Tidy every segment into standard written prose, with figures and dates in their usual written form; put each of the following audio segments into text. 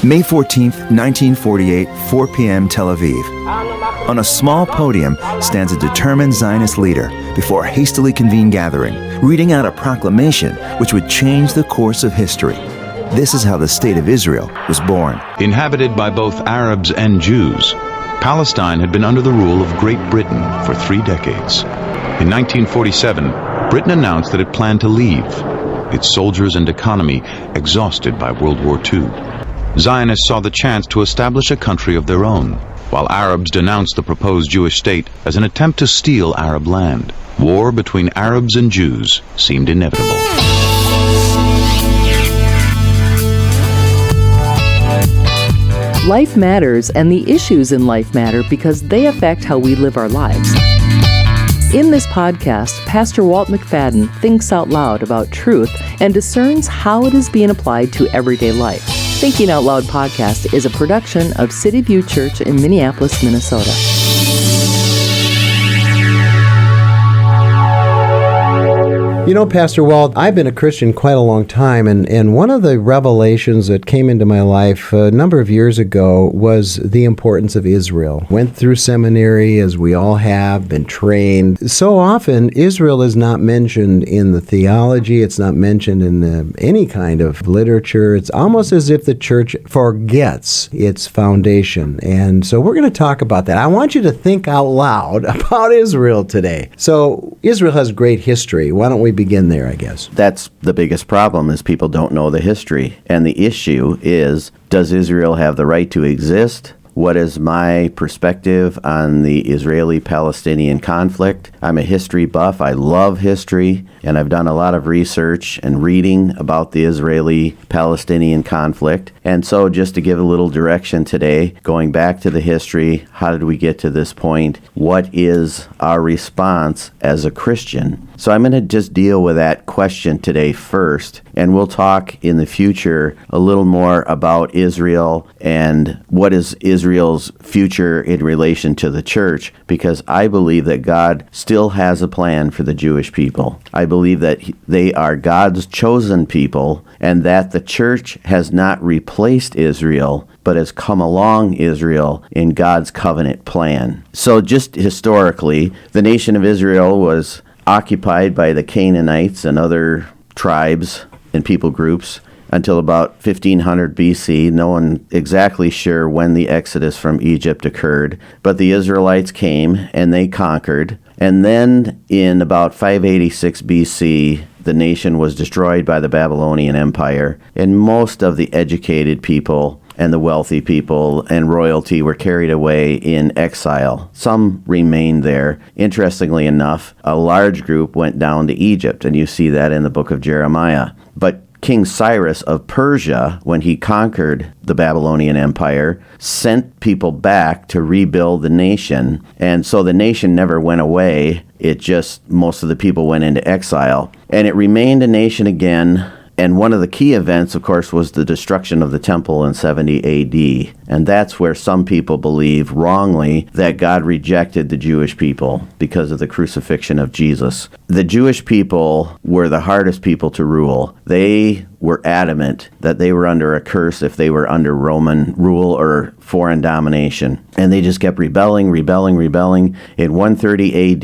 May 14th, 1948, 4 p.m. Tel Aviv. On a small podium stands a determined Zionist leader before a hastily convened gathering, reading out a proclamation which would change the course of history. This is how the State of Israel was born. Inhabited by both Arabs and Jews, Palestine had been under the rule of Great Britain for 3 decades. In 1947, Britain announced that it planned to leave, its soldiers and economy exhausted by World War II. Zionists saw the chance to establish a country of their own, while Arabs denounced the proposed Jewish state as an attempt to steal Arab land. War between Arabs and Jews seemed inevitable. Life matters, and the issues in life matter because they affect how we live our lives. In this podcast, Pastor Walt McFadden thinks out loud about truth and discerns how it is being applied to everyday life. Thinking Out Loud podcast is a production of Cityview Church in Minneapolis, Minnesota. You know, Pastor Walt, I've been a Christian quite a long time, and one of the revelations that came into my life a number of years ago was the importance of Israel. Went through seminary, as we all have, been trained. So often, Israel is not mentioned in the theology, it's not mentioned in any kind of literature. It's almost as if the church forgets its foundation. And so we're going to talk about that. I want you to think out loud about Israel today. So Israel has great history. Why don't we begin there, I guess? That's the biggest problem, is people don't know the history. And the issue is, does Israel have the right to exist? What is my perspective on the Israeli-Palestinian conflict? I'm a history buff. I love history, and I've done a lot of research and reading about the Israeli-Palestinian conflict. And so just to give a little direction today, going back to the history, how did we get to this point? What is our response as a Christian? So I'm going to just deal with that question today first, and we'll talk in the future a little more about Israel and what is Israel's future in relation to the church, because I believe that God still has a plan for the Jewish people. I believe that they are God's chosen people, and that the church has not replaced Israel, but has come along Israel in God's covenant plan. So just historically, the nation of Israel was occupied by the Canaanites and other tribes and people groups until about 1500 BC. No one exactly sure when the exodus from Egypt occurred, but the Israelites came and they conquered. And then in about 586 BC, the nation was destroyed by the Babylonian Empire, and most of the educated people and the wealthy people and royalty were carried away in exile. Some remained there. Interestingly enough, a large group went down to Egypt, and you see that in the book of Jeremiah. But King Cyrus of Persia, when he conquered the Babylonian Empire, sent people back to rebuild the nation. And so the nation never went away. It just, most of the people went into exile. And it remained a nation again. And one of the key events, of course, was the destruction of the temple in 70 AD. And that's where some people believe wrongly that God rejected the Jewish people because of the crucifixion of Jesus. The Jewish people were the hardest people to rule. They were adamant that they were under a curse if they were under Roman rule or foreign domination. And they just kept rebelling. In 130 AD,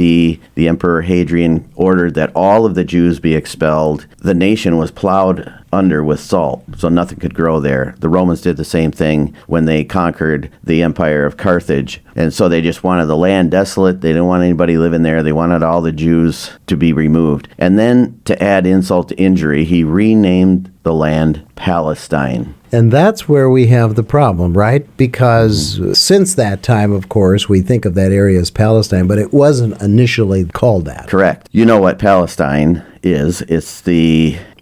the Emperor Hadrian ordered that all of the Jews be expelled. The nation was plowed under with salt, so nothing could grow there. The Romans did the same thing when they conquered the Empire of Carthage. And so they just wanted the land desolate. They didn't want anybody living there. They wanted all the Jews to be removed. And then, to add insult to injury, he renamed the land Palestine. And that's where we have the problem, right? Because since that time, of course, we think of that area as Palestine, but it wasn't initially called that. Correct. You know what Palestine is? It's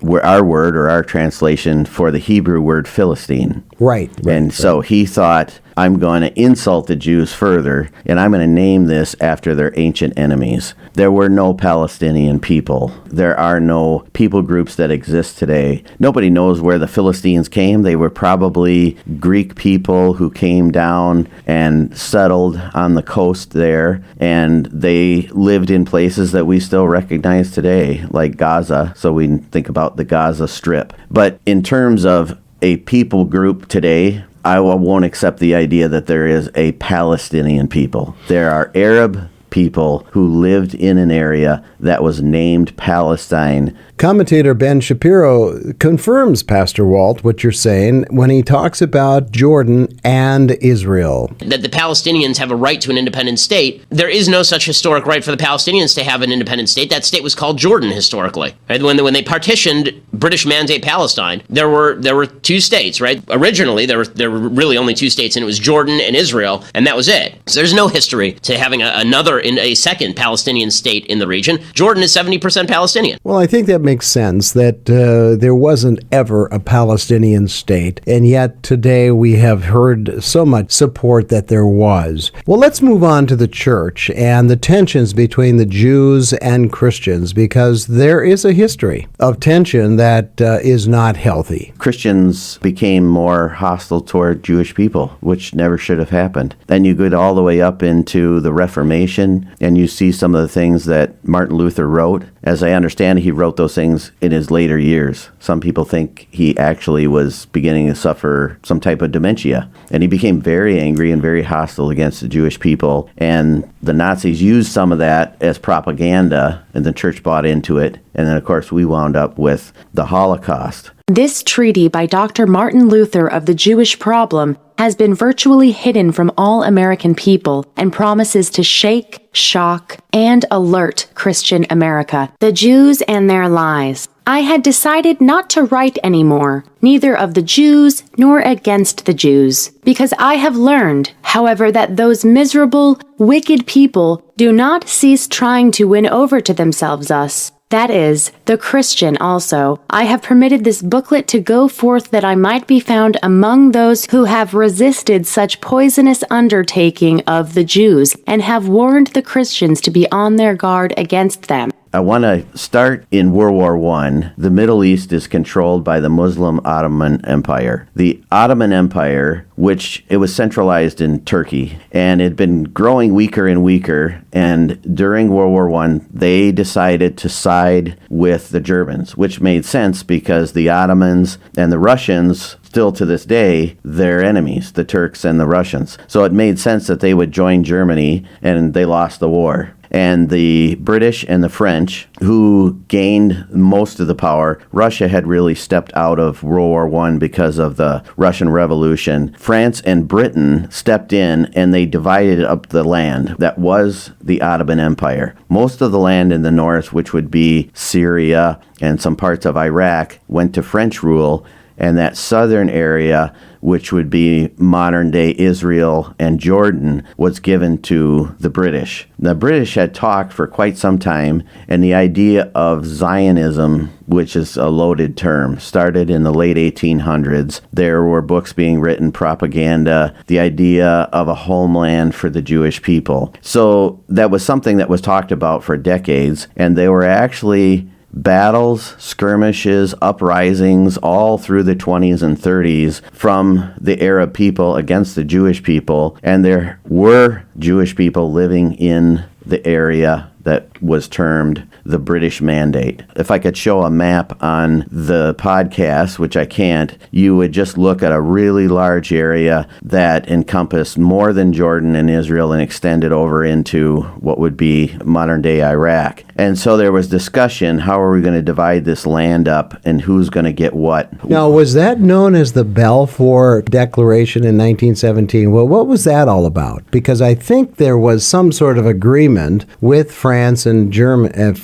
our word, or our translation for the Hebrew word Philistine. Right. And so he thought, I'm going to insult the Jews further, and I'm going to name this after their ancient enemies. There were no Palestinian people. There are no people groups that exist today. Nobody knows where the Philistines came. They were probably Greek people who came down and settled on the coast there, and they lived in places that we still recognize today, like Gaza. So we think about the Gaza Strip. But in terms of a people group today, I won't accept the idea that there is a Palestinian people. There are Arab people who lived in an area that was named Palestine. Commentator Ben Shapiro confirms, Pastor Walt, what you're saying when he talks about Jordan and Israel. That the Palestinians have a right to an independent state. There is no such historic right for the Palestinians to have an independent state. That state was called Jordan historically. Right? When they partitioned British Mandate Palestine, there were two states, right? Originally, there were really only two states, and it was Jordan and Israel, and that was it. So there's no history to having a second Palestinian state in the region. Jordan is 70% Palestinian. Well, I think that makes sense, that there wasn't ever a Palestinian state, and yet today we have heard so much support that there was. Well, let's move on to the church and the tensions between the Jews and Christians, because there is a history of tension that is not healthy. Christians became more hostile toward Jewish people, which never should have happened. Then you go all the way up into the Reformation, and you see some of the things that Martin Luther wrote. As I understand, he wrote those things in his later years. Some people think he actually was beginning to suffer some type of dementia. And he became very angry and very hostile against the Jewish people. And the Nazis used some of that as propaganda, and the church bought into it. And then, of course, we wound up with the Holocaust. This treaty by Dr. Martin Luther of the Jewish problem has been virtually hidden from all American people and promises to shake, shock, and alert Christian America. The Jews and their lies. I had decided not to write anymore, neither of the Jews nor against the Jews, because I have learned, however, that those miserable, wicked people do not cease trying to win over to themselves us. That is, the Christian also. I have permitted this booklet to go forth that I might be found among those who have resisted such poisonous undertaking of the Jews, and have warned the Christians to be on their guard against them. I want to start in World War I. The Middle East is controlled by the Muslim Ottoman Empire. The Ottoman Empire, which it was centralized in Turkey, and it had been growing weaker and weaker, and during World War I, they decided to side with the Germans, which made sense because the Ottomans and the Russians, still to this day, they're enemies, the Turks and the Russians. So it made sense that they would join Germany, and they lost the war. And the British and the French, who gained most of the power, Russia had really stepped out of World War I because of the Russian Revolution. France and Britain stepped in, and they divided up the land that was the Ottoman Empire. Most of the land in the north, which would be Syria and some parts of Iraq, went to French rule, and that southern area, which would be modern-day Israel and Jordan, was given to the British. The British had talked for quite some time, and the idea of Zionism, which is a loaded term, started in the late 1800s. There were books being written, propaganda, the idea of a homeland for the Jewish people. So that was something that was talked about for decades, and they were actually battles, skirmishes, uprisings all through the 20s and 30s from the Arab people against the Jewish people, and there were Jewish people living in the area that was termed the British Mandate. If I could show a map on the podcast, which I can't, you would just look at a really large area that encompassed more than Jordan and Israel and extended over into what would be modern-day Iraq. And so there was discussion, how are we going to divide this land up and who's going to get what? Now, was that known as the Balfour Declaration in 1917? Well, what was that all about? Because I think there was some sort of agreement with France and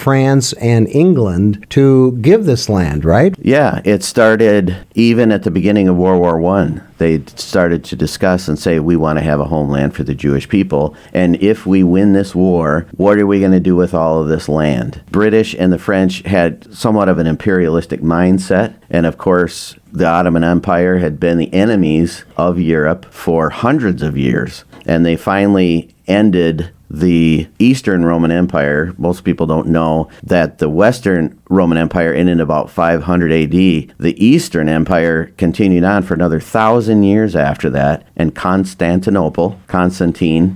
France and England to give this land, right? Yeah, it started even at the beginning of World War I. They started to discuss and say, we want to have a homeland for the Jewish people. And if we win this war, what are we going to do with all of this land? British and the French had somewhat of an imperialistic mindset. And of course, the Ottoman Empire had been the enemies of Europe for hundreds of years. And they finally ended the Eastern Roman Empire. Most people don't know that the Western Roman Empire ended in about 500 AD. The Eastern Empire continued on for another 1,000 years after that, and Constantine,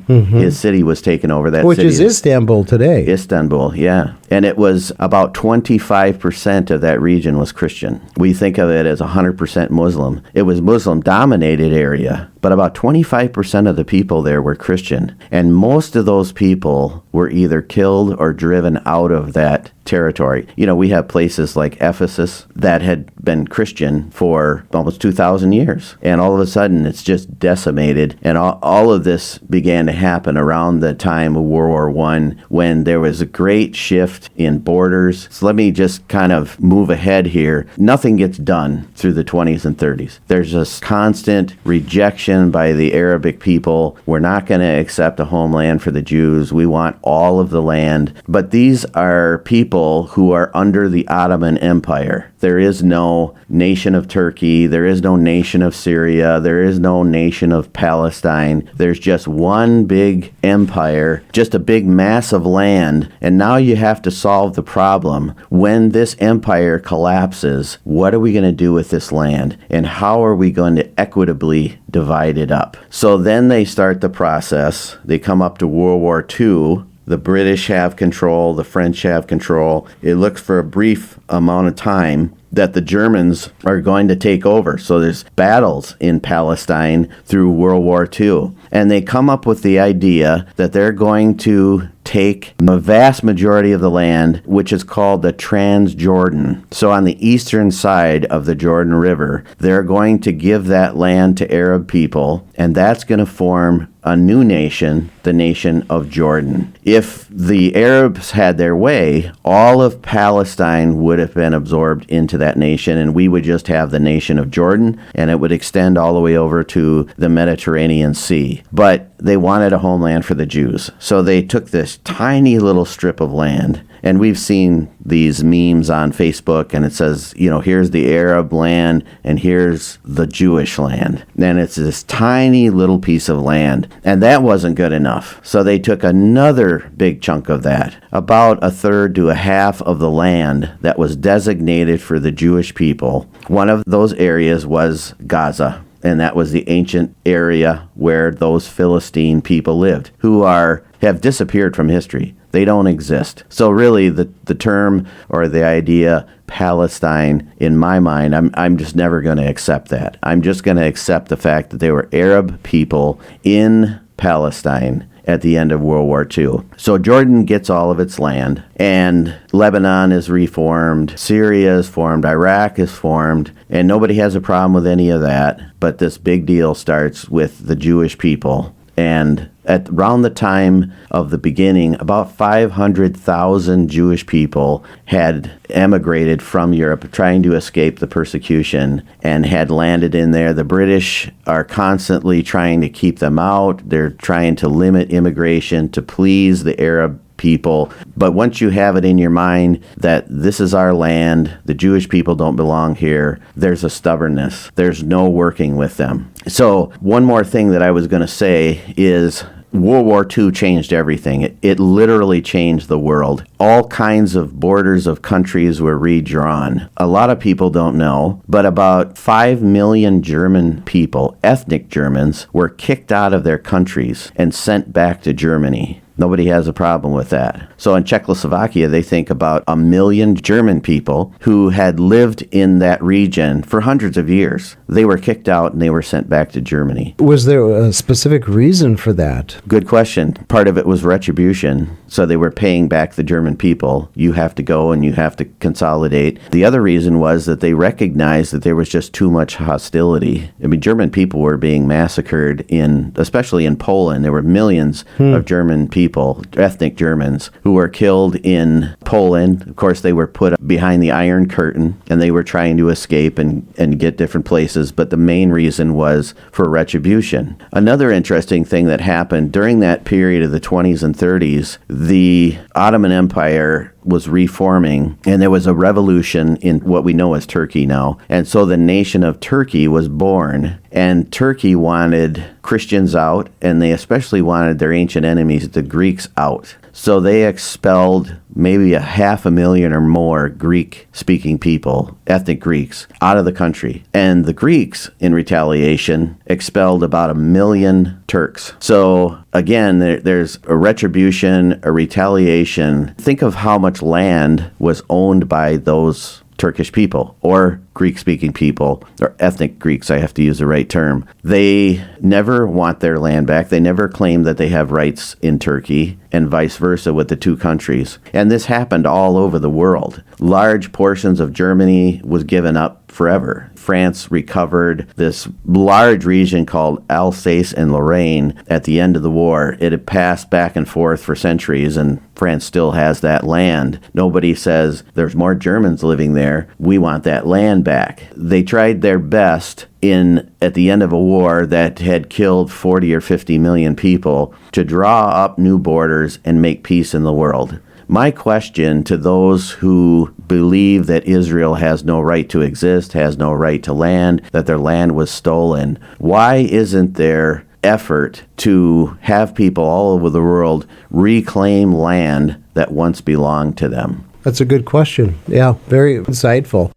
his city was taken over. That Which city is Istanbul today. Istanbul, yeah. And it was about 25% of that region was Christian. We think of it as 100% Muslim. It was Muslim-dominated area, but about 25% of the people there were Christian. And most of those people were either killed or driven out of that territory. You know, we have places like Ephesus that had been Christian for almost 2,000 years. And all of a sudden, it's just decimated. And all of this began to happen around the time of World War I, when there was a great shift in borders. So let me just kind of move ahead here. Nothing gets done through the 20s and 30s. There's this constant rejection by the Arabic people. We're not going to accept a homeland for the Jews. We want all of the land. But these are people who are under the Ottoman Empire. There is no nation of Turkey. There is no nation of Syria. There is no nation of Palestine. There's just one big empire, just a big mass of land. And now you have to solve the problem. When this empire collapses, what are we going to do with this land? And how are we going to equitably divide it up? So then they start the process. They come up to World War II. The British have control, the French have control. It looks for a brief amount of time that the Germans are going to take over. So there's battles in Palestine through World War II. And they come up with the idea that they're going to take the vast majority of the land, which is called the Transjordan. So on the eastern side of the Jordan River, they're going to give that land to Arab people, and that's going to form a new nation, the nation of Jordan. If the Arabs had their way, all of Palestine would have been absorbed into that nation, and we would just have the nation of Jordan, and it would extend all the way over to the Mediterranean Sea. But they wanted a homeland for the Jews. So they took this tiny little strip of land, and we've seen these memes on Facebook, and it says, you know, here's the Arab land, and here's the Jewish land. And it's this tiny little piece of land, and that wasn't good enough. So they took another big chunk of that, about a third to a half of the land that was designated for the Jewish people. One of those areas was Gaza. And that was the ancient area where those Philistine people lived, who have disappeared from history. They don't exist. So really, the term or the idea Palestine, in my mind, I'm just never going to accept that. I'm just going to accept the fact that they were Arab people in Palestine at the end of World War II. So Jordan gets all of its land, and Lebanon is reformed, Syria is formed, Iraq is formed, and nobody has a problem with any of that. But this big deal starts with the Jewish people. And at around the time of the beginning, about 500,000 Jewish people had emigrated from Europe, trying to escape the persecution, and had landed in there. The British are constantly trying to keep them out. They're trying to limit immigration to please the Arab people. But once you have it in your mind that this is our land, the Jewish people don't belong here, there's a stubbornness. There's no working with them. So one more thing that I was going to say is World War II changed everything. It literally changed the world. All kinds of borders of countries were redrawn. A lot of people don't know, but about 5 million German people, ethnic Germans, were kicked out of their countries and sent back to Germany. Nobody has a problem with that. So in Czechoslovakia, they think about 1 million German people who had lived in that region for hundreds of years. They were kicked out and they were sent back to Germany. Was there a specific reason for that? Good question. Part of it was retribution. So they were paying back the German people. You have to go and you have to consolidate. The other reason was that they recognized that there was just too much hostility. I mean, German people were being massacred especially in Poland. There were millions of German people, ethnic Germans, who were killed in Poland. Of course, they were put behind the Iron Curtain, and they were trying to escape and get different places, but the main reason was for retribution. Another interesting thing that happened during that period of the 20s and 30s, the Ottoman Empire was reforming, and there was a revolution in what we know as Turkey now. And so the nation of Turkey was born, and Turkey wanted Christians out, and they especially wanted their ancient enemies, the Greeks, out. So they expelled maybe 500,000 or more Greek-speaking people, ethnic Greeks, out of the country. And the Greeks, in retaliation, expelled about 1 million Turks. So again, there's a retribution, a retaliation. Think of how much land was owned by those Turkish people or Greek-speaking people, or ethnic Greeks, I have to use the right term. They never want their land back. They never claim that they have rights in Turkey, and vice versa with the two countries. And this happened all over the world. Large portions of Germany was given up forever. France recovered this large region called Alsace and Lorraine at the end of the war. It had passed back and forth for centuries, and France still has that land. Nobody says there's more Germans living there. We want that land back. They tried their best at the end of a war that had killed 40 or 50 million people to draw up new borders and make peace in the world. My question to those who believe that Israel has no right to exist, has no right to land, that their land was stolen, why isn't there effort to have people all over the world reclaim land that once belonged to them? That's a good question. Yeah, very insightful.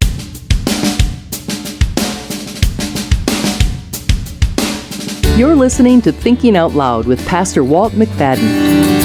You're listening to Thinking Out Loud with Pastor Walt McFadden.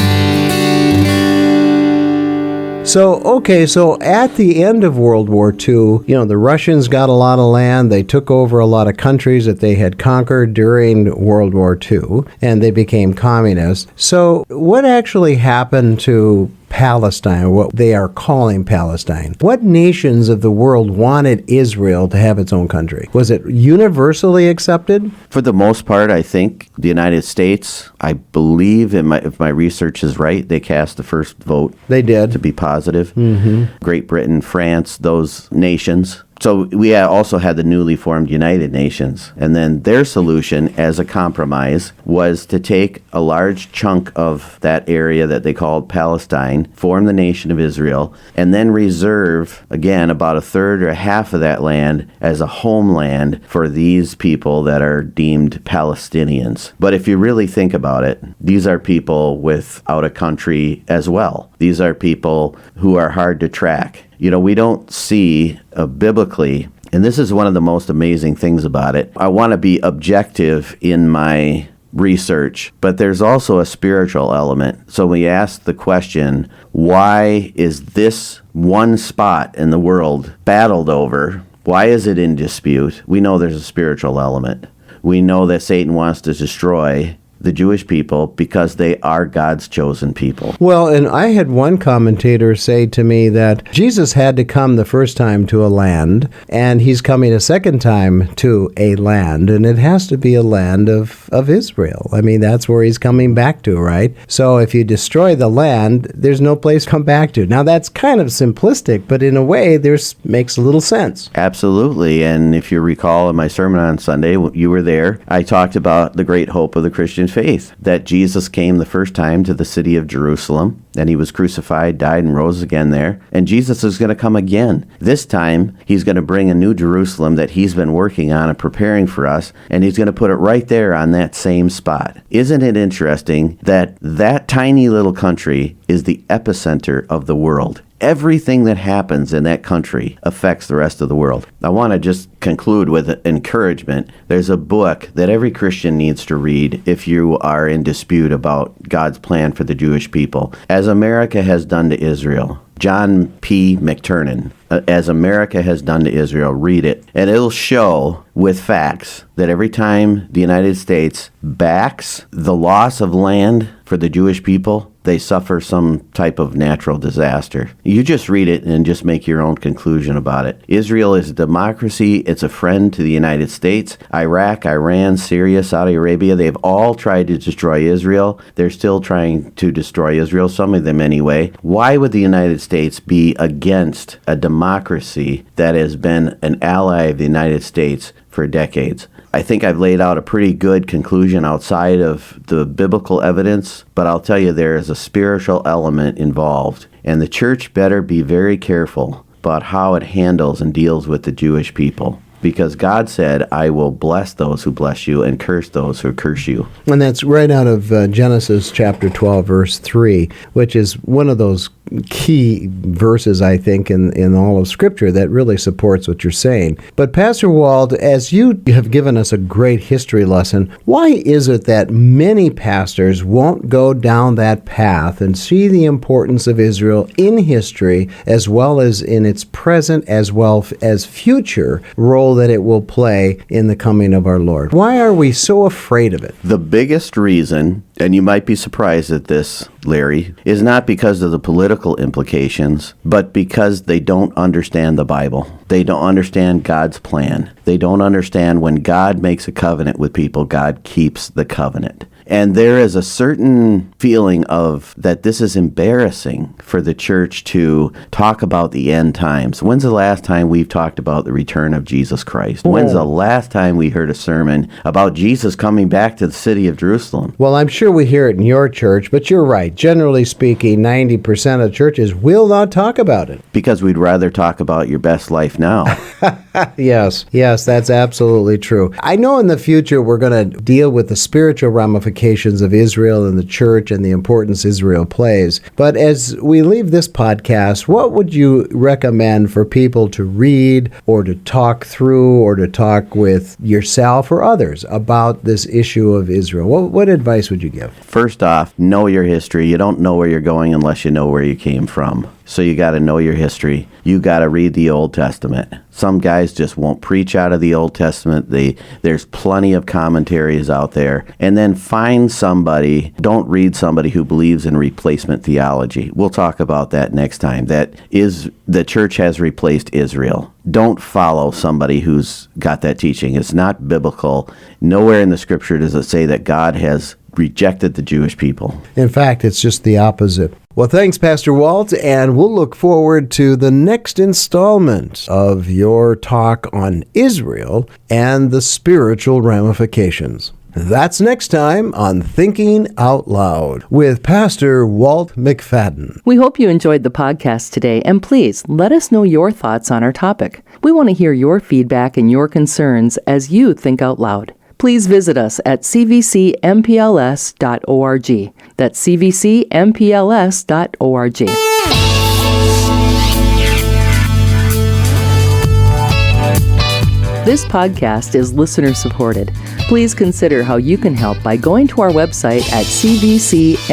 So at the end of World War II, the Russians got a lot of land. They took over a lot of countries that they had conquered during World War II, and they became communists. So what actually happened to Palestine, or what they are calling Palestine? What nations of the world wanted Israel to have its own country? Was it universally accepted? For the most part, I think the United States, I believe, if my research is right, they cast the first vote. They did. To be positive. Mm-hmm. Great Britain, France, those nations. So we also had the newly formed United Nations, and then their solution as a compromise was to take a large chunk of that area that they called Palestine, form the nation of Israel, and then reserve, again, about a third or a half of that land as a homeland for these people that are deemed Palestinians. But if you really think about it, these are people without a country as well. These are people who are hard to track. We don't see biblically, and this is one of the most amazing things about it. I want to be objective in my research, but there's also a spiritual element. So we ask the question, why is this one spot in the world battled over? Why is it in dispute? We know there's a spiritual element. We know that Satan wants to destroy the Jewish people because they are God's chosen people. Well, and I had one commentator say to me that Jesus had to come the first time to a land, and he's coming a second time to a land, and it has to be a land of Israel. I mean, that's where he's coming back to, right? So if you destroy the land, there's no place to come back to. Now, that's kind of simplistic, but in a way, makes a little sense. Absolutely, and if you recall in my sermon on Sunday, you were there, I talked about the great hope of the Christian faith, that Jesus came the first time to the city of Jerusalem, and he was crucified, died, and rose again there. And Jesus is going to come again. This time, he's going to bring a new Jerusalem that he's been working on and preparing for us, and he's going to put it right there on that same spot. Isn't it interesting that that tiny little country is the epicenter of the world? Everything that happens in that country affects the rest of the world. I want to just conclude with encouragement. There's a book that every Christian needs to read if you are in dispute about God's plan for the Jewish people. As America Has Done to Israel. John P. McTernan. As America Has Done to Israel. Read it. And it'll show with facts that every time the United States backs the loss of land for the Jewish people, they suffer some type of natural disaster. You just read it and just make your own conclusion about it. Israel is a democracy. It's a friend to the United States. Iraq, Iran, Syria, Saudi Arabia, they've all tried to destroy Israel. They're still trying to destroy Israel, some of them anyway. Why would the United States be against a democracy that has been an ally of the United States for decades? I think I've laid out a pretty good conclusion outside of the biblical evidence, but I'll tell you there is a spiritual element involved, and the church better be very careful about how it handles and deals with the Jewish people. because God said, I will bless those who bless you and curse those who curse you. And that's right out of Genesis chapter 12, verse 3, which is one of those key verses, I think, in all of Scripture that really supports what you're saying. But Pastor Walt, as you have given us a great history lesson, why is it that many pastors won't go down that path and see the importance of Israel in history as well as in its present as well as future role that it will play in the coming of our Lord? Why are we so afraid of it? The biggest reason, and you might be surprised at this, Larry, is not because of the political implications, but because they don't understand the Bible. They don't understand God's plan. They don't understand when God makes a covenant with people, God keeps the covenant. And there is a certain feeling of that this is embarrassing for the church to talk about the end times. When's the last time we've talked about the return of Jesus Christ? When's the last time we heard a sermon about Jesus coming back to the city of Jerusalem? Well, I'm sure we hear it in your church, but you're right. Generally speaking, 90% of churches will not talk about it. Because we'd rather talk about your best life now. Yes, that's absolutely true. I know in the future we're going to deal with the spiritual ramifications of Israel and the church and the importance Israel plays. But as we leave this podcast, what would you recommend for people to read or to talk through or to talk with yourself or others about this issue of Israel? What advice would you give? First off, know your history. You don't know where you're going unless you know where you came from. So you got to know your history. You got to read the Old Testament. Some guys just won't preach out of the Old Testament. There's plenty of commentaries out there. And then find somebody, don't read somebody who believes in replacement theology. We'll talk about that next time. That is, the church has replaced Israel. Don't follow somebody who's got that teaching. It's not biblical. Nowhere in the Scripture does it say that God has rejected the Jewish people. In fact, it's just the opposite. Well, thanks, Pastor Walt, and we'll look forward to the next installment of your talk on Israel and the spiritual ramifications. That's next time on Thinking Out Loud with Pastor Walt McFadden. We hope you enjoyed the podcast today, and please let us know your thoughts on our topic. We want to hear your feedback and your concerns as you think out loud. Please visit us at cvcmpls.org. That's cvcmpls.org. This podcast is listener supported. Please consider how you can help by going to our website at cvcmpls.org.